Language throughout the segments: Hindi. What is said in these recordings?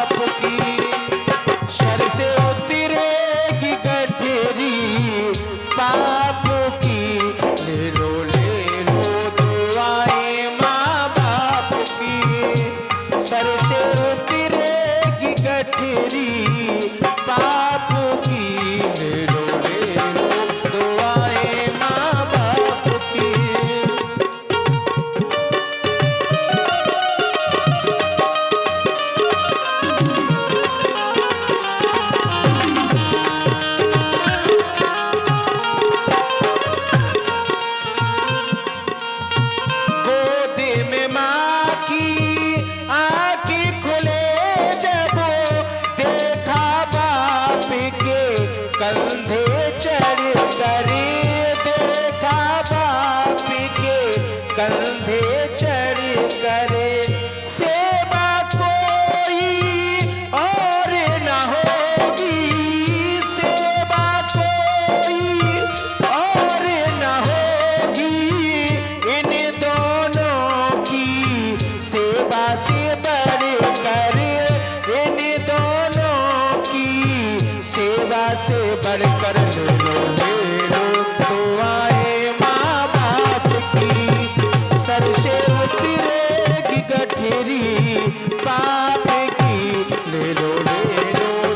बाप की। सर से उतरेगी गठरी पाप की, ले लो दुआएं माँ बाप की। सर से उतरेगी गठरी पाप की, ले लो दुआएं माँ बाप की। कंधे चढ़ कर देखा बाप के, कंधे चढ़ कर सेवा कोई और न होगी, सेवा कोई और न होगी। इन दोनों की सेवा से बढ़कर, इन दोनों की सेवा से बढ़कर ले लो दुआएं माँ बाप की। सर से उतरेगी गठरी पाप की, ले लो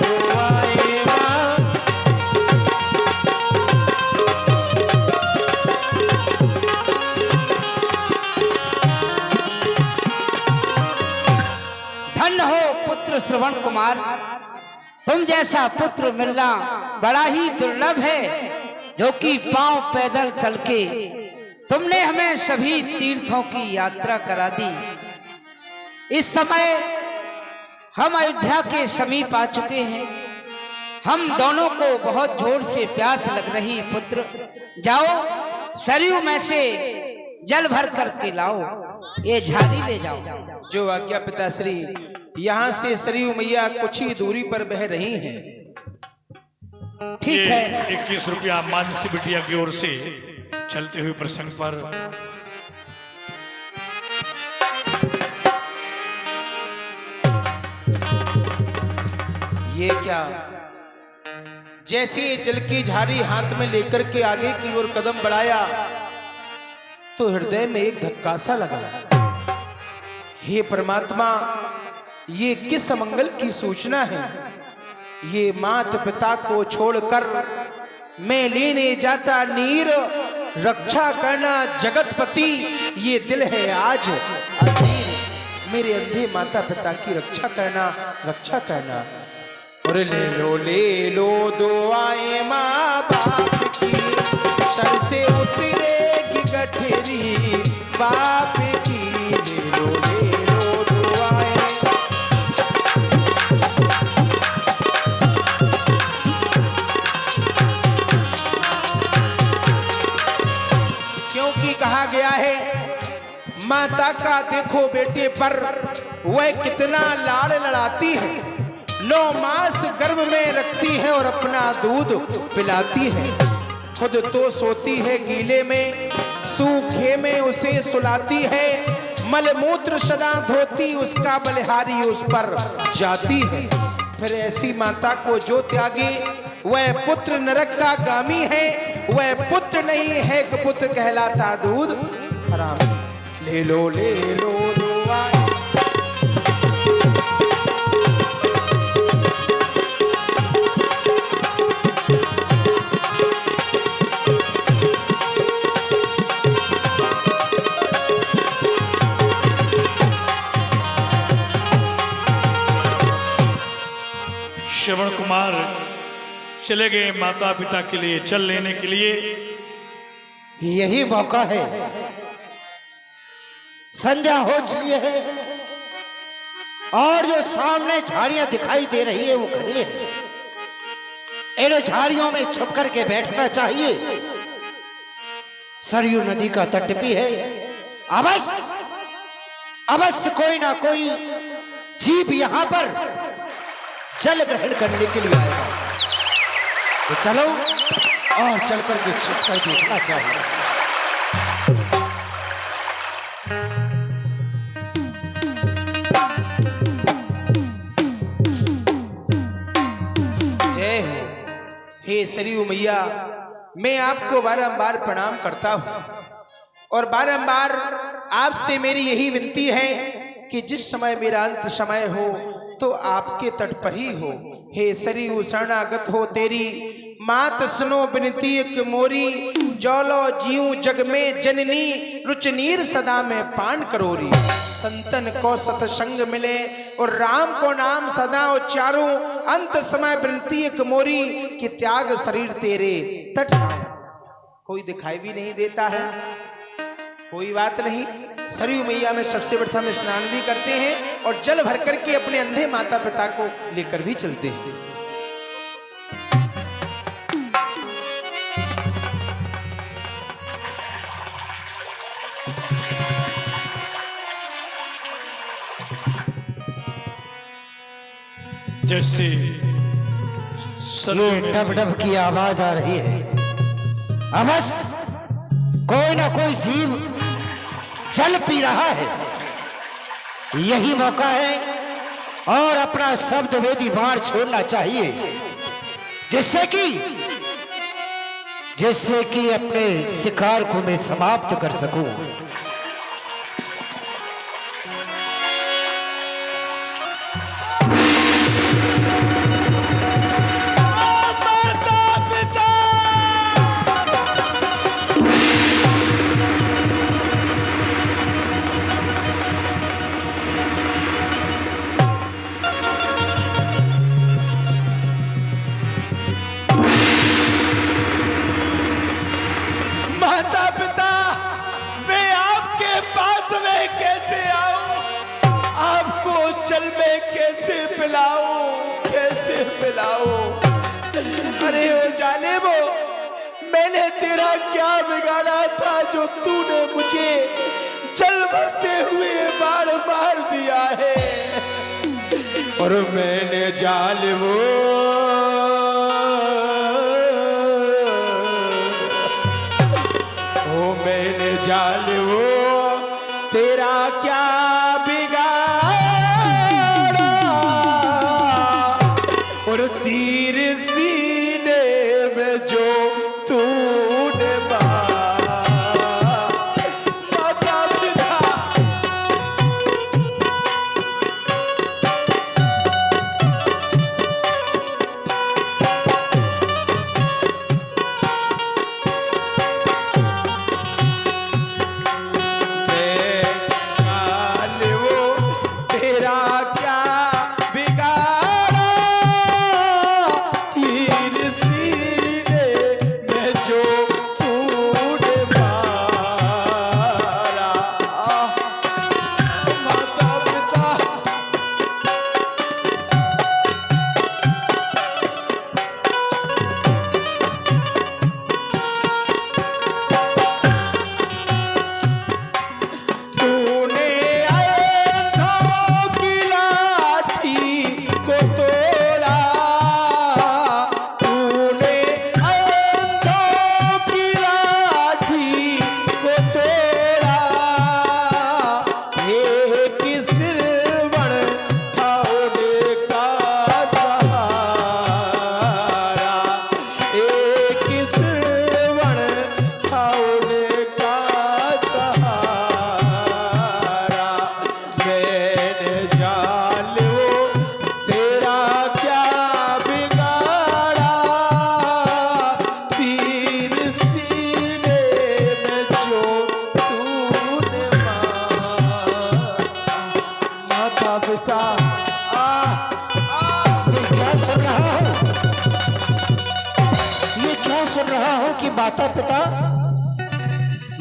दुआएं माँ। धन्य हो पुत्र श्रवण कुमार, तुम जैसा पुत्र मिलना बड़ा ही दुर्लभ है, जो कि पांव पैदल चल के तुमने हमें सभी तीर्थों की यात्रा करा दी। इस समय हम अयोध्या के समीप आ चुके हैं। हम दोनों को बहुत जोर से प्यास लग रही। पुत्र जाओ, सरयू में से जल भर करके लाओ, ये झाड़ी ले जाओ। जो आज्ञा पिताश्री। यहाँ से सरयू मैया कुछ ही दूरी पर बह रही हैं। ठीक है। 21 रुपया मानसी बिटिया की ओर से चलते हुए प्रसंग पर ये क्या, जैसे जल की झाड़ी हाथ में लेकर के आगे की ओर कदम बढ़ाया तो हृदय में एक धक्का सा लगा। हे परमात्मा, ये किस मंगल की सूचना है? ये माता पिता को छोड़कर मैं लेने जाता नीर, रक्षा करना जगतपति ये दिल है आज अधीर। मेरे अंधे माता पिता की रक्षा करना, रक्षा करना। और ले लो दुआएं माँ बाप की। सर से उतरेगी गठरी बाप की, ले लो दुआएं। क्योंकि कहा गया है, माता का देखो बेटे पर वह कितना लाड़ लड़ाती है। 9 मास गर्भ में रखती है और अपना दूध पिलाती है। खुद तो सोती है गीले में, सूखे में उसे सुलाती है। मलमूत्र सदा धोती उसका बलिहारी उस पर जाती है। फिर ऐसी माता को जो त्यागे वह पुत्र नरक का गामी है। वह पुत्र नहीं है कि पुत्र कहलाता दूध हराम। ले लो दुआएं। श्रवण कुमार चले गए माता पिता के लिए जल लेने के लिए। यही मौका है, संध्या हो चुकी है और जो सामने झाड़ियां दिखाई दे रही है वो घनी है। इन झाड़ियों में छुप करके बैठना चाहिए। सरयू नदी का तट भी है। अवश्य कोई ना कोई जीव यहां पर जल ग्रहण करने के लिए आएगा। तो चलो और चल करके छुप कर देखना चाहिए। हे सरयू मैया, मैं आपको बारंबार प्रणाम करता हूँ और बारंबार आपसे मेरी यही विनती है कि जिस समय मेरा अंत समय हो तो आपके तट पर ही हो। हे सरयू शरणागत हो तेरी, मात सुनो विनती एक मोरी, जौलो जीव जग में जननी, रुच नीर सदा में पान करोरी। संतन को सतसंग मिले और राम को नाम सदा उच्चारूं, अंत समय विनती एक मोरी कि त्याग शरीर तेरे तट। कोई दिखाई भी नहीं देता है, कोई बात नहीं। सरयू मैया में सबसे प्रथम स्नान भी करते हैं और जल भर करके अपने अंधे माता पिता को लेकर भी चलते हैं। जैसे ये डब डब की आवाज आ रही है, अबस कोई ना कोई जीव जल पी रहा है। यही मौका है और अपना शब्द वेदी बाण छोड़ना चाहिए, जिससे कि अपने शिकार को मैं समाप्त कर सकूं। कैसे पिलाओ? अरे ओ जालिमो, मैंने तेरा क्या बिगाड़ा था जो तूने मुझे जल भरते हुए बाढ़ मार दिया है? और मैंने जालिमो मैंने जालिमो तेरा क्या तीर सीने में जो तूने मारा माता पिता। तेरा क्या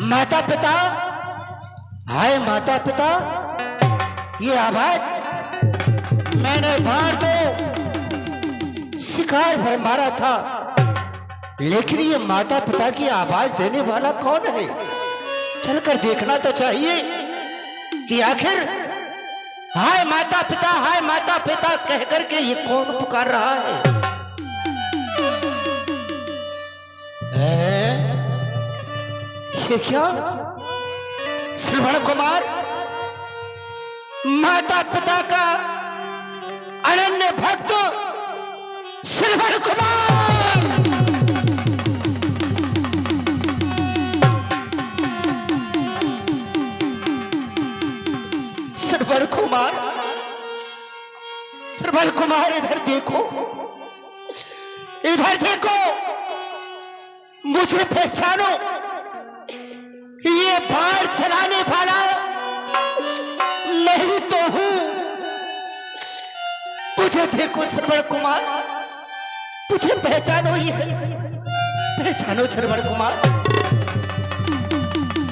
माता पिता, हाय माता पिता, ये आवाज मैंने बाढ़ तो शिकार भर मारा था, लेकिन ये माता पिता की आवाज देने वाला कौन है? चलकर देखना तो चाहिए कि आखिर हाय माता पिता कह करके ये कौन पुकार रहा है? ये क्या श्रवण कुमार माता पिता का अनन्य भक्त श्रवण कुमार? कुमार, श्रवण कुमार इधर देखो, इधर देखो, मुझे पहचानो, ये बाढ़ चलाने वाला नहीं तो हूं। मुझे देखो श्रवण कुमार, मुझे पहचानो, ये पहचानो श्रवण कुमार।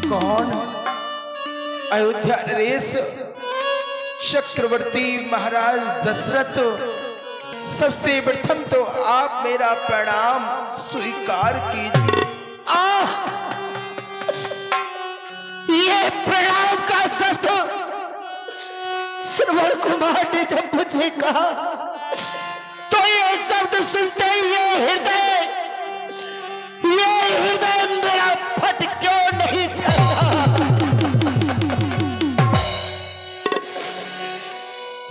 कौन? अयोध्या नरेश चक्रवर्ती महाराज दशरथ, सबसे प्रथम तो आप मेरा प्रणाम स्वीकार कीजिए। ये प्रणाम का शब्द श्रवण कुमार ने जब मुझे कहा तो ये शब्द सुनते ही ये हृदय मेरा फट क्यों नहीं चलता।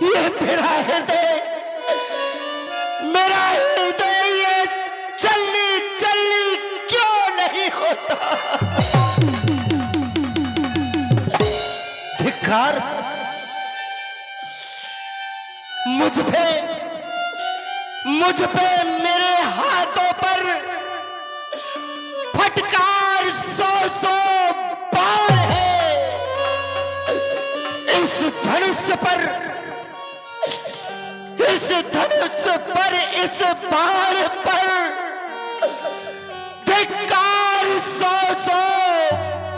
ये मेरा हृदय ये चलनी क्यों नहीं होता। धिक्कार, मुझ पे मेरे हाथों पर फटकार 100 बाण है। इस धनुष पर, इस बाण पर धिक्कार 100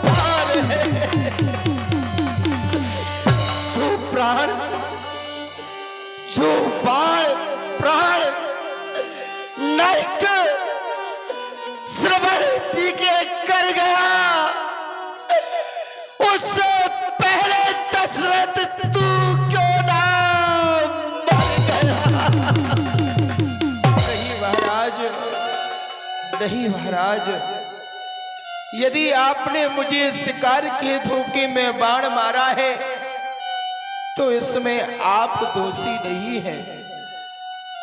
बाण है। जो बाण प्राण नष्ट श्रवण जी के कर गया, उससे पहले दशरथ तू क्यों ना मर गया। नहीं महाराज, यदि आपने मुझे शिकार के धोखे में बाण मारा है तो इसमें आप दोषी नहीं है।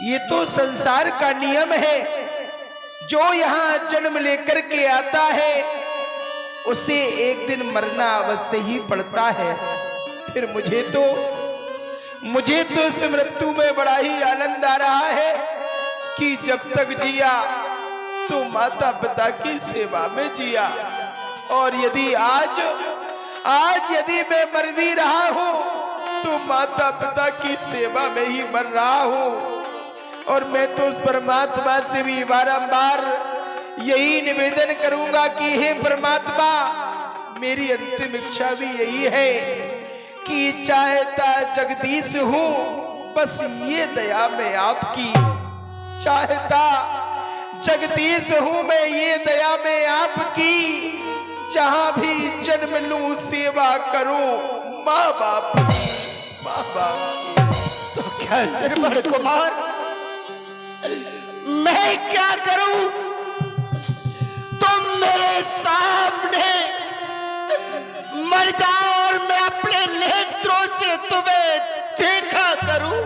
ये तो संसार का नियम है, जो यहाँ जन्म लेकर के आता है उसे एक दिन मरना अवश्य ही पड़ता है। फिर मुझे तो इस मृत्यु में बड़ा ही आनंद आ रहा है कि जब तक जिया तो माता पिता की सेवा में जिया, और यदि आज यदि मैं मर भी रहा हूं तो माता पिता की सेवा में ही मर रहा हूं। और मैं तो उस परमात्मा से भी बारंबार यही निवेदन करूंगा कि हे परमात्मा, मेरी अंतिम इच्छा भी यही है कि चाहता जगदीश हूं, बस ये दया मैं आपकी। चाहता जगदीश हूं मैं, ये दया मैं आपकी। जहां भी जन्म लूं सेवा करूं माँ बाप। तो क्या श्रवण कुमार, मैं क्या करूं? तुम मेरे सामने मर जाओ और मैं अपने नेत्रों से तुम्हें देखा करूं।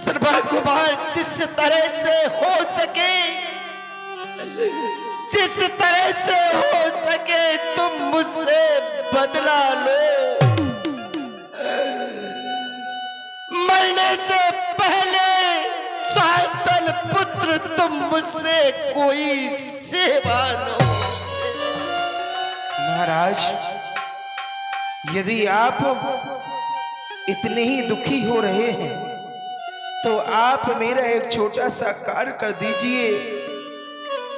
श्रवण कुमार, जिस तरह से हो सके तुम मुझसे बदला लो। मरने से पहले शांतल पुत्र तुम मुझसे कोई सेवा लो। महाराज, यदि आप इतने ही दुखी हो रहे हैं तो आप मेरा एक छोटा सा कार्य कर दीजिए।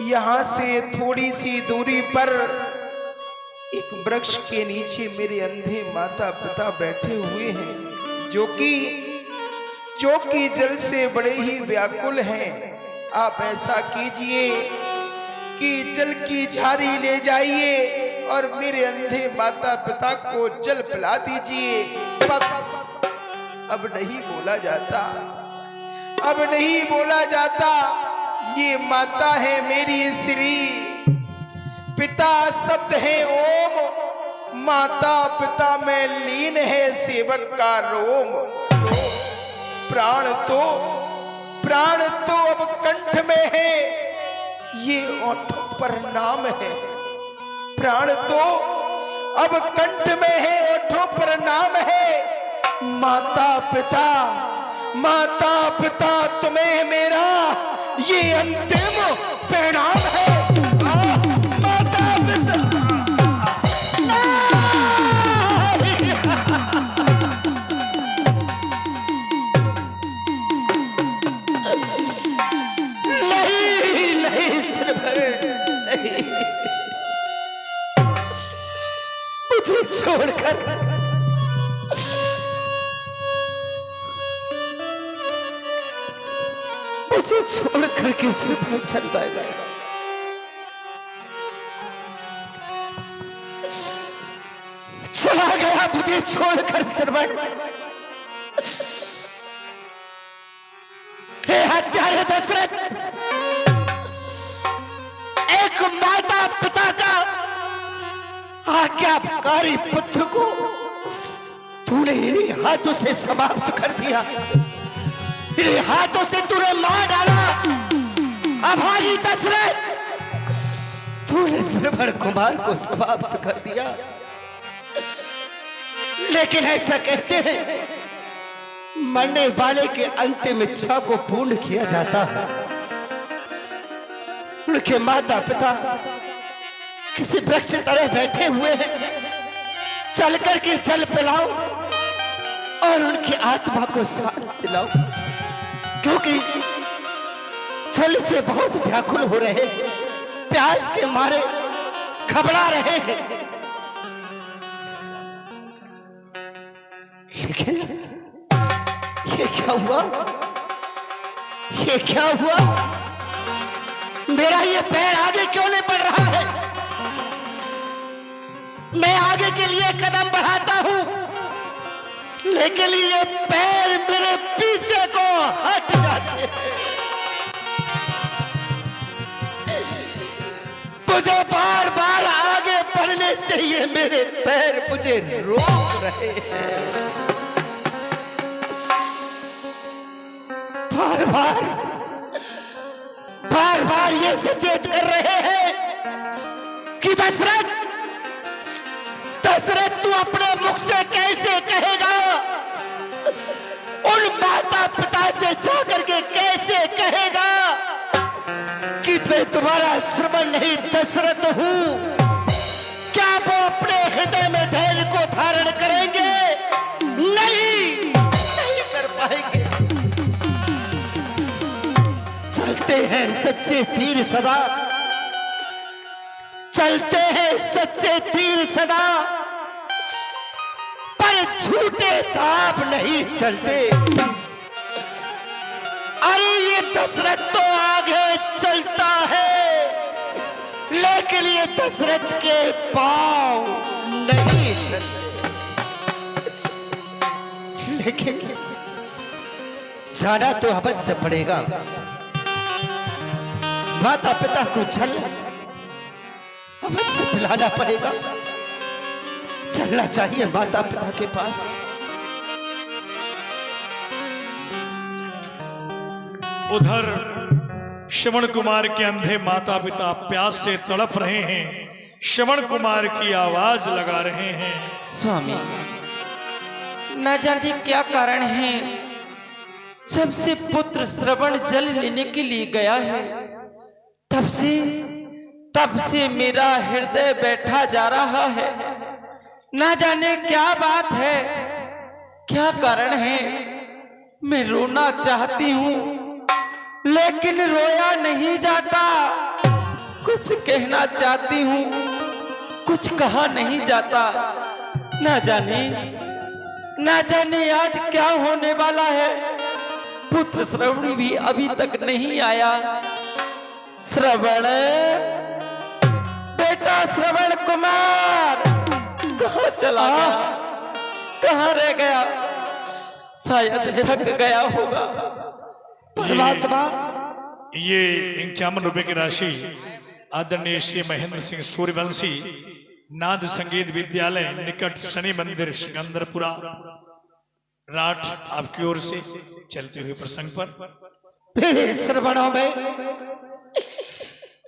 यहाँ से थोड़ी सी दूरी पर एक वृक्ष के नीचे मेरे अंधे माता पिता बैठे हुए हैं, जो कि जल से बड़े ही व्याकुल हैं। आप ऐसा कीजिए कि जल की झारी ले जाइए और मेरे अंधे माता पिता को जल पिला दीजिए। बस अब नहीं बोला जाता। ये माता है मेरी श्री, पिता शब्द है ओम, माता पिता में लीन है सेवक का रोम। प्राण तो अब कंठ में है, ये ओठों पर नाम है। प्राण तो अब कंठ में है, ओठों पर नाम है माता पिता। माता पिता तुम्हें मेरा ये अंतिम परिणाम है। माता पिता नहीं नहीं श्रवण, नहीं, मुझे छोड़कर मुझे छोड़कर किसी पर चल गया। चला गया मुझे छोड़कर श्रवण। हे हत्यारे दशरथ, एक माता पिता का आज्ञाकारी पुत्र को तूने इन्हीं हाथों से समाप्त कर दिया, इन्हीं हाथों से तूने मार डाला। अभागी दशरथ, तूने श्रवण कुमार को समाप्त कर दिया। लेकिन ऐसा कहते हैं मरने वाले के अंतिम इच्छा को पूर्ण किया जाता है। उनके माता पिता किसी वृक्ष तरह बैठे हुए हैं, चल करके जल पिलाओ और उनकी आत्मा को शांति दिलाओ, क्योंकि जल से बहुत व्याकुल हो रहे हैं, प्यास के मारे घबरा रहे हैं। लेकिन ये क्या हुआ? ये क्या हुआ? मेरा ये पैर आगे क्यों नहीं बढ़ रहा है? मैं आगे के लिए कदम बढ़ाता हूं, लेकिन ये पैर मेरे पीछे को हट जाते हैं। मुझे बार बार आगे बढ़ने से ये मेरे पैर मुझे रोक रहे हैं। बार बार बार बार ये सचेत कर रहे हैं कि दशरथ, दशरथ तू अपने मुख से कैसे कहेगा, उन माता पिता से जाकर के कैसे कहेगा कि मैं तुम्हारा श्रवण नहीं दशरथ हूं? क्या वो अपने हृदय में धैर्य को धारण करेंगे? नहीं, नहीं कर पाएंगे। चलते हैं सच्चे तीर सदा, चलते हैं सच्चे तीर सदा, पर झूठे ताप नहीं चलते। अरे ये दशरथ तो आगे चलता है, लेकिन ये दशरथ के पांव नहीं चलते। लेकिन जाना तो अवश्य पड़ेगा। माता पिता को जल अवश्य पिलाना पड़ेगा। चलना चाहिए माता पिता के पास। उधर श्रवण कुमार के अंधे माता पिता प्यास से तड़प रहे हैं, श्रवण कुमार की आवाज लगा रहे हैं। स्वामी, न जाने क्या कारण है, जब से पुत्र श्रवण जल लेने के लिए गया है, तब से मेरा हृदय बैठा जा रहा है। न जाने क्या बात है, क्या कारण है। मैं रोना चाहती हूँ, लेकिन रोया नहीं जाता। कुछ कहना चाहती हूँ, कुछ कहा नहीं जाता। न जाने आज क्या होने वाला है। पुत्र श्रवण भी अभी तक नहीं आया। श्रवण, बेटा श्रवण कुमार कहाँ चला गया, कहाँ रह गया? शायद थक गया होगा। परमात्मा, ये 51 रुपए की राशि आदरणीय श्री महेंद्र सिंह सूर्यवंशी नाद संगीत विद्यालय निकट शनि मंदिर सिकंदरपुरा राठ आपकी ओर से चलते हुए प्रसंग पर। मेरे श्रवणों में,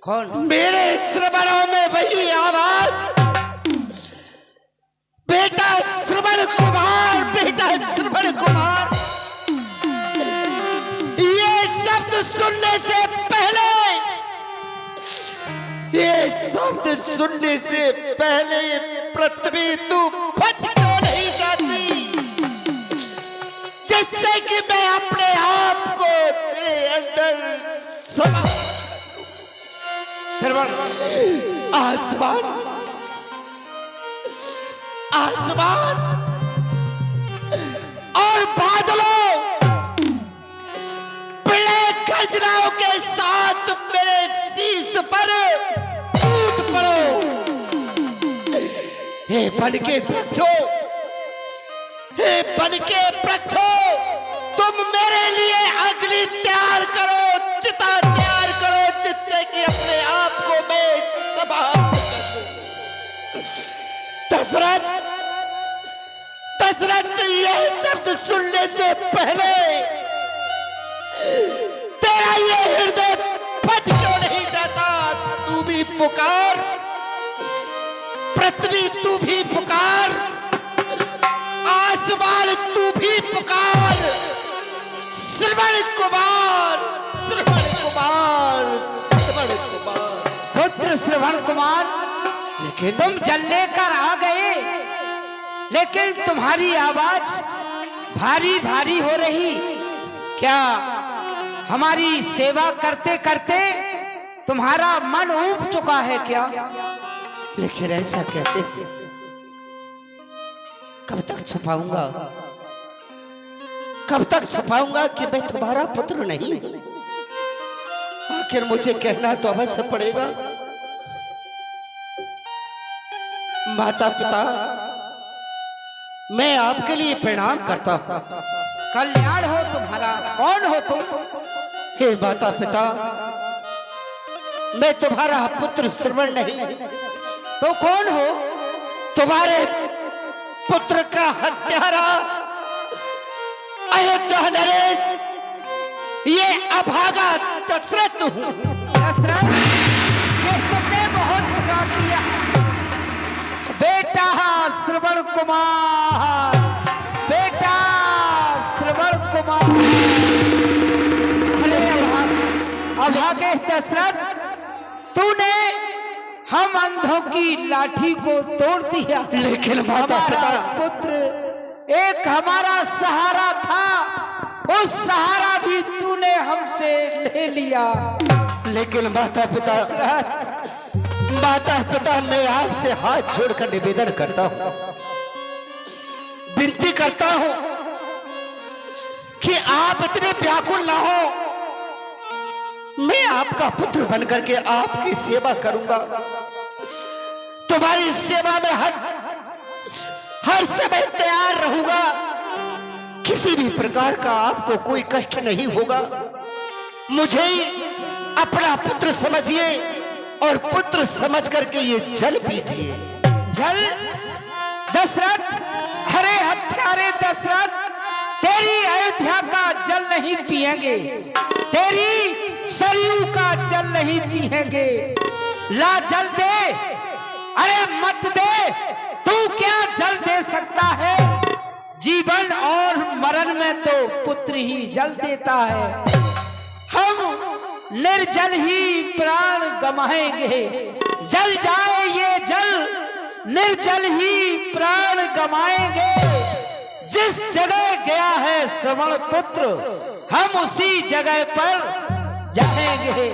कौन? मेरे श्रवणों में वही आवाज बेटा श्रवण कुमार, बेटा श्रवण कुमार, ये शब्द सुनने से पहले, ये शब्द सुनने से पहले पृथ्वी तू फट क्यों नहीं जाती, जिससे कि मैं अपने आप को तेरे अंदर समा। श्रवण, आसमान, आसमान और बादलों बड़े गर्जनाओं के साथ मेरे शीश पर टूट पड़ो। हे बन के वृक्षों, हे बन के वृक्षों, तुम मेरे लिए अग्नि तैयार करो, चिता तैयार करो, जिससे कि अपने आप को मैं समाप्त कर दूं। दशरथ, दशरथ, यह शब्द सुनने से पहले तेरा ये हृदय फट क्यों नहीं जाता? तू भी पुकार, पृथ्वी तू भी पुकार, आसमान तू भी पुकार, श्रवण कुमार, श्रवण कुमार, श्रवण कुमार। पुत्र श्रवण कुमार, लेकिन तुम जल लेकर आ गए, लेकिन तुम्हारी आवाज भारी भारी हो रही। क्या हमारी सेवा करते करते तुम्हारा मन ऊब चुका है क्या? लेकिन ऐसा कहते हैं, कब तक छुपाऊंगा, कब तक छुपाऊंगा कि मैं तुम्हारा पुत्र नहीं? आखिर मुझे कहना तो अवश्य पड़ेगा। माता पिता, मैं आपके लिए प्रणाम करता हूं। कल्याण हो तुम्हारा। कौन हो तुम? हे माता पिता, मैं तुम्हारा पुत्र श्रवण नहीं, तो कौन हो? तुम्हारे पुत्र का हत्यारा अयोध्या नरेश, ये अभागा दशरथ हूं। दशरथ, ये तुमने बहुत बुरा किया। बेटा श्रवण कुमार, बेटा श्रवण कुमार। अरे अभागे दशरथ, तूने हम अंधों की लाठी को तोड़ दिया। लेकिन माता हमारा पिता, पुत्र एक हमारा सहारा था, उस सहारा भी तूने हमसे ले लिया। लेकिन माता पिता, माता पिता, मैं आपसे हाथ जोड़कर निवेदन करता हूं, विनती करता हूं कि आप इतने व्याकुल ना हो। मैं आपका पुत्र बनकर के आपकी सेवा करूंगा, तुम्हारी सेवा में हर समय तैयार रहूंगा। किसी भी प्रकार का आपको कोई कष्ट नहीं होगा। मुझे ही अपना पुत्र समझिए और पुत्र समझ करके ये जल पीजिए। जल? दशरथ, हरे हत्यारे दशरथ, तेरी अयोध्या का जल नहीं पिएंगे, तेरी सरयू का जल नहीं पिएंगे। ला जल दे। अरे मत दे, तू क्या जल दे सकता है? जीवन और मरण में तो पुत्र ही जल देता है। हम निर्जल ही प्राण गमाएंगे। जल जाए ये जल, निर्जल ही प्राण गमाएंगे। जिस जगह गया है श्रवण पुत्र, हम उसी जगह पर जाएंगे।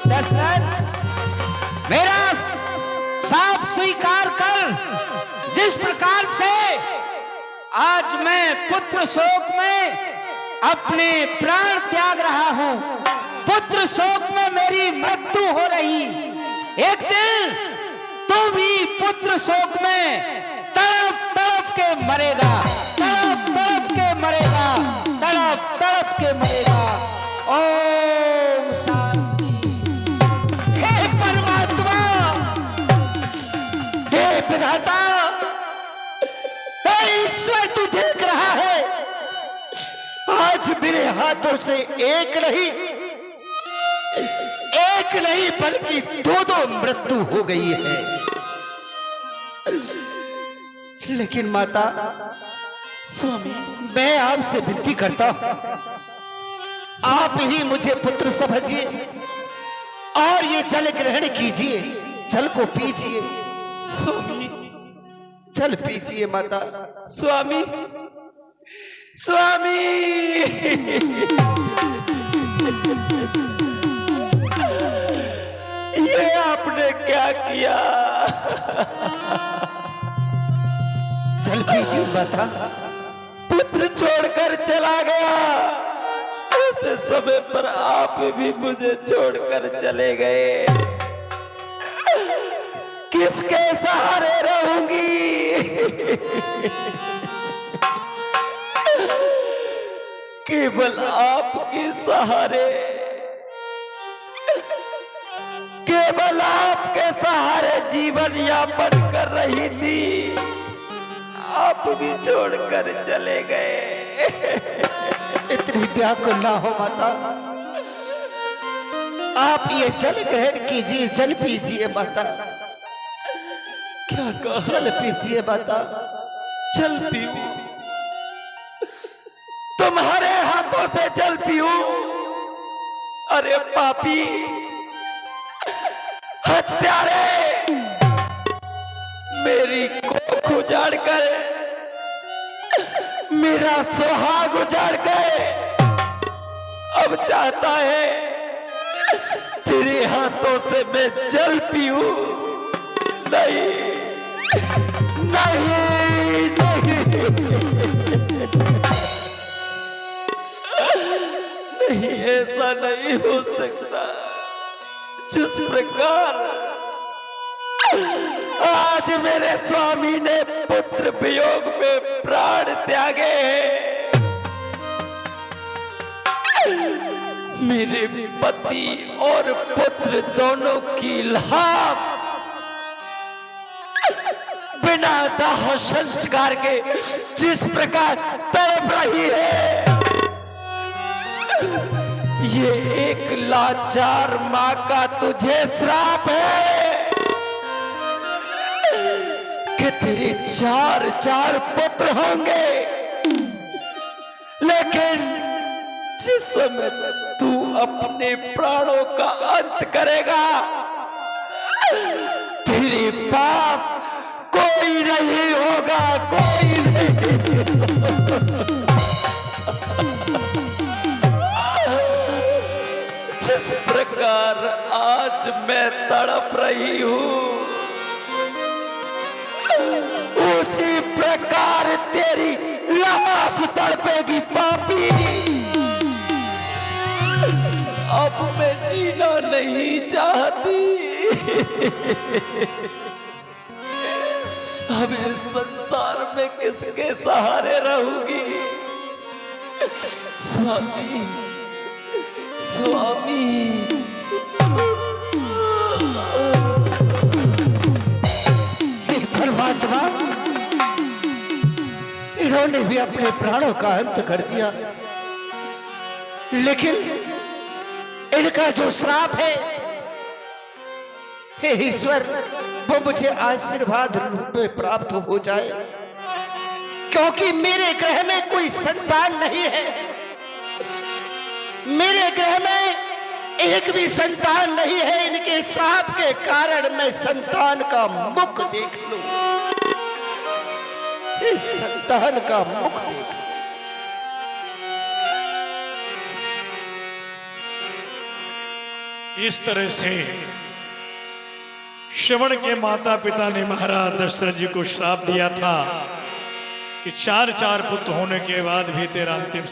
दशरथ, मेरा साफ स्वीकार कर, जिस प्रकार से आज मैं पुत्र शोक में अपने प्राण त्याग रहा हूं, पुत्र शोक में मेरी मृत्यु हो रही, एक दिन तू भी पुत्र शोक में तड़प तड़प के मरेगा, तड़प तड़प के मरेगा, तड़प तड़प के मरेगा। ओम शांति। हे परमात्मा, हे विधाता, हे ईश्वर, तू देख रहा है आज मेरे हाथों से एक नहीं बल्कि दो मृत्यु हो गई है। लेकिन माता, स्वामी मैं आपसे विनती करता हूं, आप ही मुझे पुत्र समझिए और ये जल ग्रहण कीजिए, जल को पीजिए, स्वामी जल पीजिए माता। स्वामी स्वामी ये आपने क्या किया? जल पीजिए माता। पुत्र छोड़कर चला गया, ऐसे समय पर आप भी मुझे छोड़कर चले गए। किसके सहारे रहूंगी? केवल आपके सहारे, केवल आपके सहारे जीवन यापन कर रही थी, आप भी छोड़कर चले गए। इतनी व्याकुल ना हो माता, आप ये जल ग्रहण कीजिए, जल पीजिए माता। क्या कहा? जल पीजिए माता। जल पीऊं? तुम्हारे हाथों से जल पीऊं? अरे पापी, हत्यारे, मेरी कोख उजाड़ कर, मेरा सुहाग उजाड़ कर अब चाहता है तेरे हाथों से मैं जल पीऊं? नहीं नहीं नहीं, ऐसा नहीं हो सकता। जिस प्रकार आज मेरे स्वामी ने पुत्र वियोग में प्राण त्यागे हैं, मेरे पति और पुत्र दोनों की लाश बिना दाह संस्कार के जिस प्रकार तड़प रही है, ये एक लाचार मां का तुझे श्राप है कि तेरे चार चार पुत्र होंगे, लेकिन जिस समय तू अपने प्राणों का अंत करेगा, तेरे पास कोई नहीं होगा, कोई नहीं। जिस प्रकार आज मैं तड़प रही हूं, उसी प्रकार तेरी लाश तड़पेगी पापी। अब मैं जीना नहीं चाहती, अब इस संसार में किसके सहारे रहूंगी? स्वामी स्वामी, परमात्मा, इन्होंने भी अपने प्राणों का अंत कर दिया, लेकिन इनका जो श्राप है, हे ईश्वर, वो मुझे आशीर्वाद रूप में प्राप्त हो जाए, क्योंकि मेरे ग्रह में कोई संतान नहीं है। मेरे ग्रह में एक भी संतान नहीं है। इनके श्राप के कारण मैं संतान का मुख देख लूं, इस संतान का मुख देख। इस तरह से श्रवण के माता पिता ने महाराज दशरथ जी को श्राप दिया था कि चार चार पुत्र होने के बाद भी तेरा अंतिम